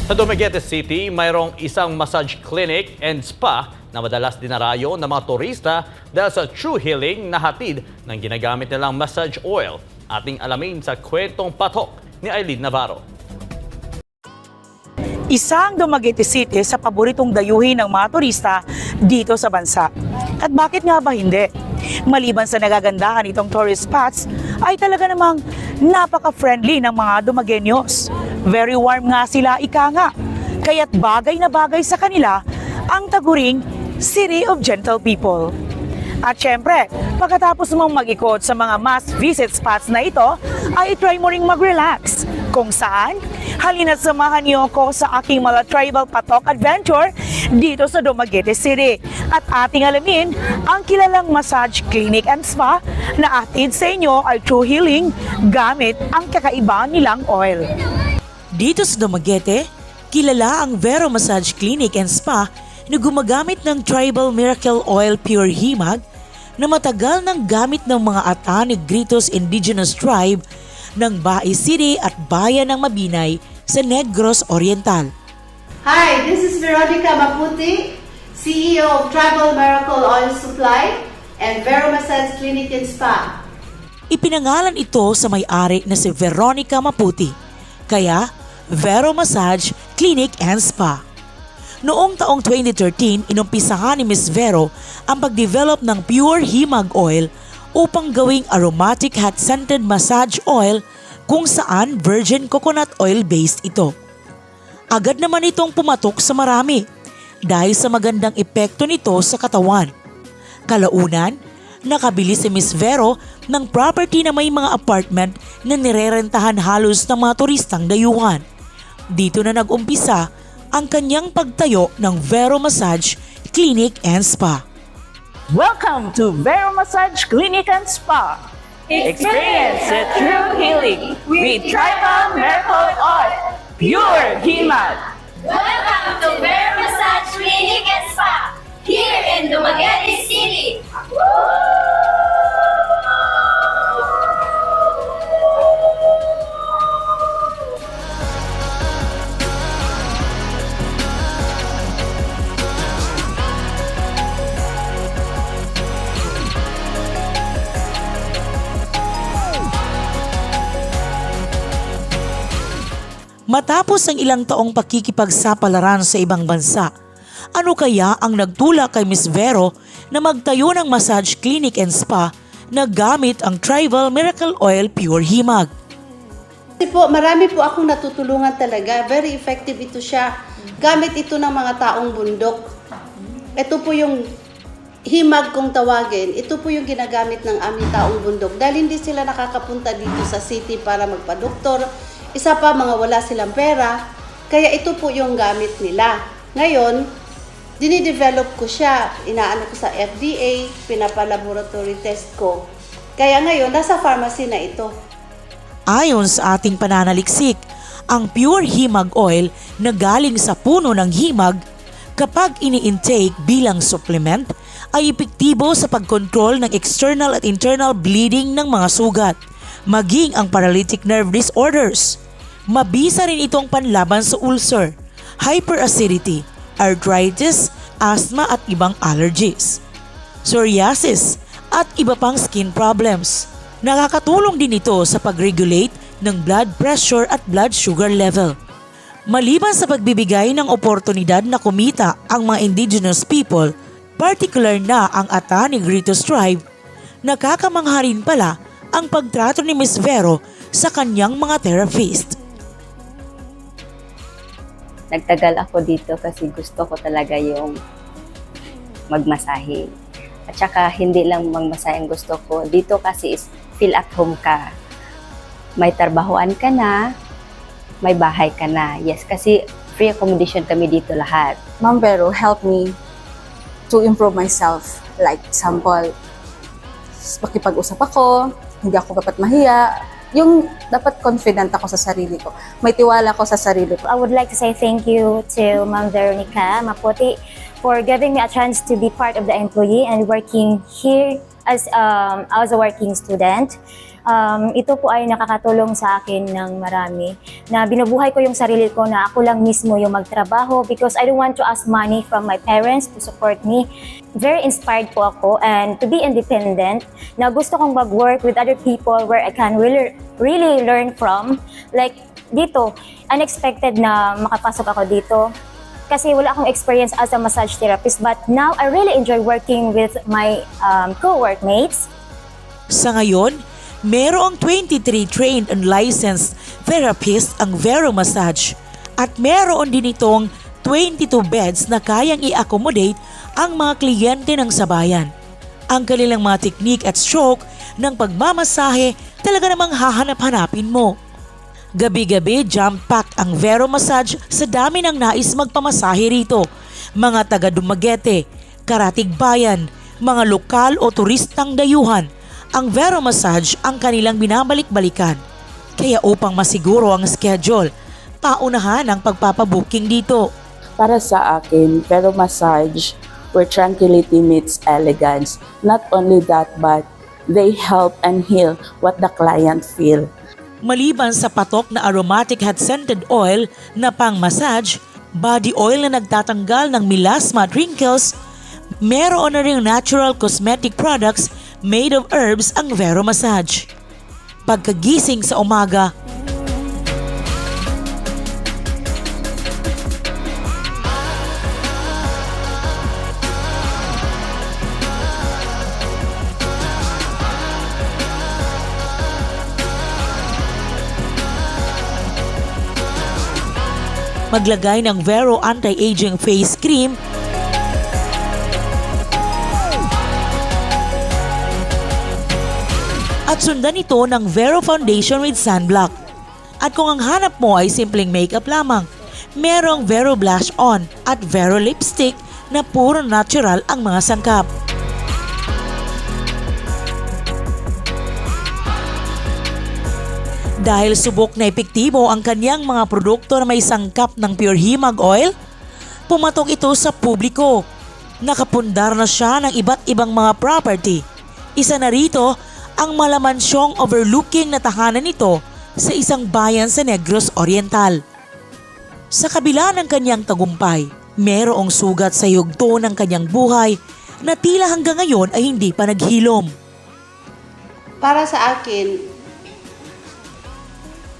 Sa Dumaguete City, mayroong isang massage clinic and spa na madalas dinarayo ng mga turista dahil sa true healing na hatid ng ginagamit nilang massage oil. Ating alamin sa kwentong patok ni Aileen Navarro. Isang Dumaguete City sa paboritong dayuhin ng mga turista dito sa bansa. At bakit nga ba hindi? Maliban sa nagagandahan itong tourist spots, ay talaga namang napaka-friendly ng mga Dumagueños. Very warm nga sila, ika nga. Kaya't bagay na bagay sa kanila ang taguring City of Gentle People. At syempre, pagkatapos mong mag-ikot sa mga must visit spots na ito, ay try mo ring mag-relax. Kung saan, halina't samahan niyo ako sa aking mga tribal patok adventure dito sa Dumaguete City. At ating alamin ang kilalang massage clinic and spa na atid sa inyo ay true healing gamit ang kakaiba nilang oil. Dito sa Dumaguete, kilala ang Vero Massage Clinic and Spa na gumagamit ng Tribal Miracle Oil Pure Himag na matagal nang gamit ng mga Ata-Negritos Indigenous Tribe ng Bai City at Bayan ng Mabinay sa Negros Oriental. Hi, this is Veronica Maputi, CEO of Tribal Miracle Oil Supply and Vero Massage Clinic and Spa. Ipinangalan ito sa may-ari na si Veronica Maputi, kaya Vero Massage Clinic and Spa. Noong taong 2013, inumpisahan ni Miss Vero ang pag-develop ng pure himag oil upang gawing aromatic hot-scented massage oil kung saan virgin coconut oil based ito. Agad naman itong pumatok sa marami dahil sa magandang epekto nito sa katawan. Kalaunan, nakabili si Miss Vero ng property na may mga apartment na nirerentahan halos ng mga turistang dayuhan. Dito na nag-umpisa ang kanyang pagtayo ng Vero Massage Clinic and Spa. Welcome to Vero Massage Clinic and Spa. Experience the true healing with Tribal Miracle Oil, Pure Himag. Welcome to Vero Massage Clinic and Spa here in Dumaguete City. Matapos ang ilang taong pakikipagsapalaran sa ibang bansa, ano kaya ang nagtulak kay Miss Vero na magtayo ng massage clinic and spa na gamit ang Tribal Miracle Oil Pure Himag? Kasi po, marami po akong natutulungan talaga. Very effective ito siya. Gamit ito ng mga taong bundok. Ito po yung himag kung tawagin. Ito po yung ginagamit ng aming taong bundok. Dahil hindi sila nakakapunta dito sa city para magpa-doktor. Isa pa, mga wala silang pera. Kaya ito po yung gamit nila. Ngayon, dinidevelop ko siya. Inaano ko sa FDA, pinapalaboratory test ko. Kaya ngayon, nasa pharmacy na ito. Ayon sa ating pananaliksik, ang pure himag oil na galing sa puno ng himag, kapag ini-intake bilang supplement, ay epektibo sa pagkontrol ng external at internal bleeding ng mga sugat, maging ang paralytic nerve disorders. Mabisa rin itong panlaban sa ulcer, hyperacidity, arthritis, asthma at ibang allergies, psoriasis at iba pang skin problems. Nakakatulong din ito sa pag-regulate ng blood pressure at blood sugar level. Maliban sa pagbibigay ng oportunidad na kumita ang mga indigenous people, particular na ang Ata-Negritos tribe, nakakamangha rin pala ang pagtrato ni Miss Vero sa kanyang mga therapist. Nagtagal ako dito kasi gusto ko talaga yung magmasahe. At saka hindi lang magmasahe ang gusto ko. Dito kasi is feel at home ka. May trabahoan ka na, may bahay ka na. Yes, kasi free accommodation kami dito lahat. Ma'am Vero helped me to improve myself. Like, example, makipag-usap ako, hindi ako dapat mahiya. Yung dapat confident ako sa sarili ko. May tiwala ako sa sarili ko. I would like to say thank you to Ma'am Veronica Maputi for giving me a chance to be part of the employee and working here as a working student. ito po ay nakakatulong sa akin ng marami na binubuhay ko yung sarili ko na ako lang mismo yung magtrabaho because I don't want to ask money from my parents to support me. Very inspired po ako and to be independent na gusto kong mag-work with other people where I can really learn from. Like dito, unexpected na makapasok ako dito kasi wala akong experience as a massage therapist but now I really enjoy working with my co-workmates. Sa ngayon, merong 23 trained and licensed therapists ang Vero Massage at meron din itong 22 beds na kayang i-accommodate ang mga kliyente ng sabayan. Ang kanilang mga teknik at stroke ng pagmamasahe talaga namang hahanap-hanapin mo. Gabi-gabi jam-packed ang Vero Massage sa dami ng nais magpamasahe rito. Mga taga Dumaguete, Karatig Bayan, mga lokal o turistang dayuhan. Ang Vero Massage ang kanilang binabalik-balikan. Kaya upang masiguro ang schedule, paunahan ang pagpapabooking dito. Para sa akin, Vero Massage, where tranquility meets elegance. Not only that, but they help and heal what the client feel. Maliban sa patok na aromatic hot scented oil na pang-massage, body oil na nagtatanggal ng melasma at wrinkles, meron na ring natural cosmetic products made of herbs ang Vero Massage. Pagkagising sa umaga, maglagay ng Vero Anti-Aging Face Cream at sundan ito ng Vero Foundation with Sunblock. At kung ang hanap mo ay simpleng makeup lamang, merong Vero Blush On at Vero Lipstick na puro natural ang mga sangkap. Dahil subok na epektibo ang kanyang mga produkto na may sangkap ng pure himag oil, pumatok ito sa publiko. Nakapundar na siya ng iba't ibang mga property. Isa na rito ang malamansyong overlooking na tahanan nito sa isang bayan sa Negros Oriental. Sa kabila ng kanyang tagumpay, merong sugat sa yugto ng kanyang buhay na tila hanggang ngayon ay hindi pa naghilom. Para sa akin,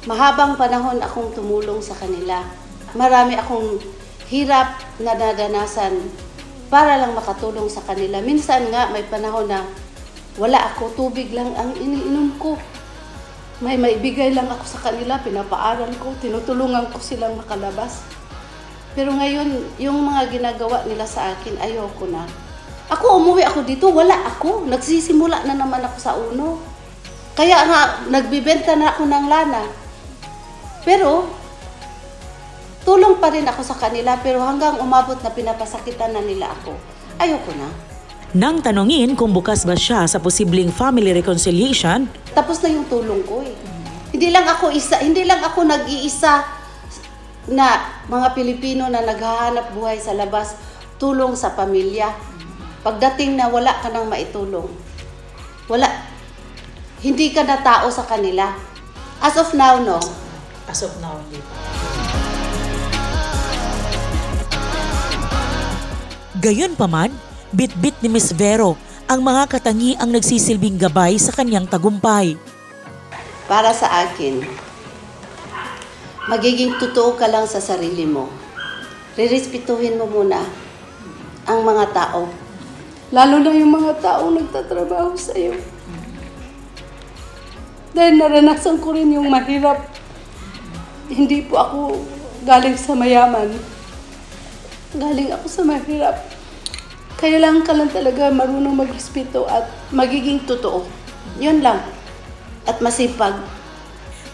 mahabang panahon akong tumulong sa kanila. Marami akong hirap na nadanasan para lang makatulong sa kanila. Minsan nga may panahon na wala ako, tubig lang ang iniinom ko. May maibigay lang ako sa kanila, pinapaaral ko, tinutulungan ko silang makalabas. Pero ngayon, yung mga ginagawa nila sa akin, ayoko na. Ako, umuwi ako dito, wala ako. Nagsisimula na naman ako sa uno. Kaya nga, nagbibenta na ako ng lana. Pero, tulong pa rin ako sa kanila, pero hanggang umabot na pinapasakitan na nila ako, ayoko na. Nang tanungin kung bukas ba siya sa posibleng family reconciliation, Tapos na yung tulong ko eh. Hindi lang ako nag-iisa na mga Pilipino na naghahanap buhay sa labas, tulong sa pamilya. Pagdating na wala ka nang maitulong. Hindi ka na tao sa kanila. As of now, no. as of now, hindi pa. Gayon pa man, bit-bit ni Miss Vero ang mga katangiang nagsisilbing gabay sa kanyang tagumpay. Para sa akin, magiging totoo ka lang sa sarili mo. Rirespetuhin mo muna ang mga tao. Lalo na yung mga taong nagtatrabaho sa'yo. Dahil naranasan ko rin yung mahirap. Hindi po ako galing sa mayaman. Galing ako sa mahirap. Kailangan ka lang talaga marunong magrespeto at magiging totoo. Yun lang. At masipag.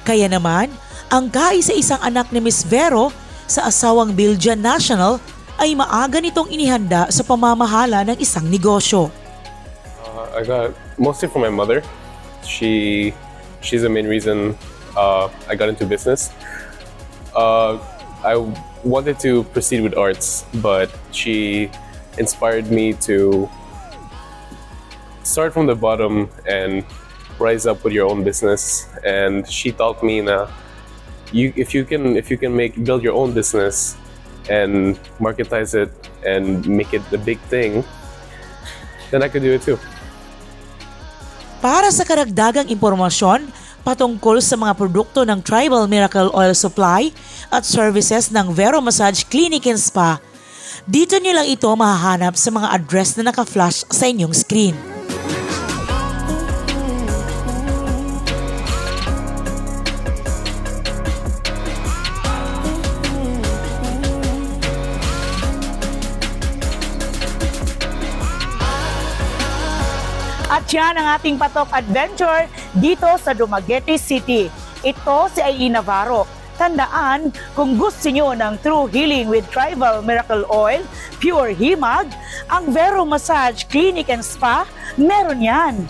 Kaya naman, ang kaisa-isang anak ni Miss Vero sa asawang Belgian national ay maaga nitong inihanda sa pamamahala ng isang negosyo. I got mostly from my mother. She's the main reason I got into business. I wanted to proceed with arts, but she inspired me to start from the bottom and rise up with your own business. And she taught me na if you can build your own business and marketize it and make it the big thing, then I could do it too. Para sa karagdagang impormasyon patungkol sa mga produkto ng Tribal Miracle Oil Supply at services ng Vero Massage Clinic and Spa, dito niyo lang ito mahahanap sa mga address na naka-flash sa inyong screen. At yan ang ating patok adventure dito sa Dumaguete City. Ito si Aileen Navarro. Tandaan, kung gusto nyo ng true healing with Tribal Miracle Oil, pure himag, ang Vero Massage Clinic and Spa, meron yan.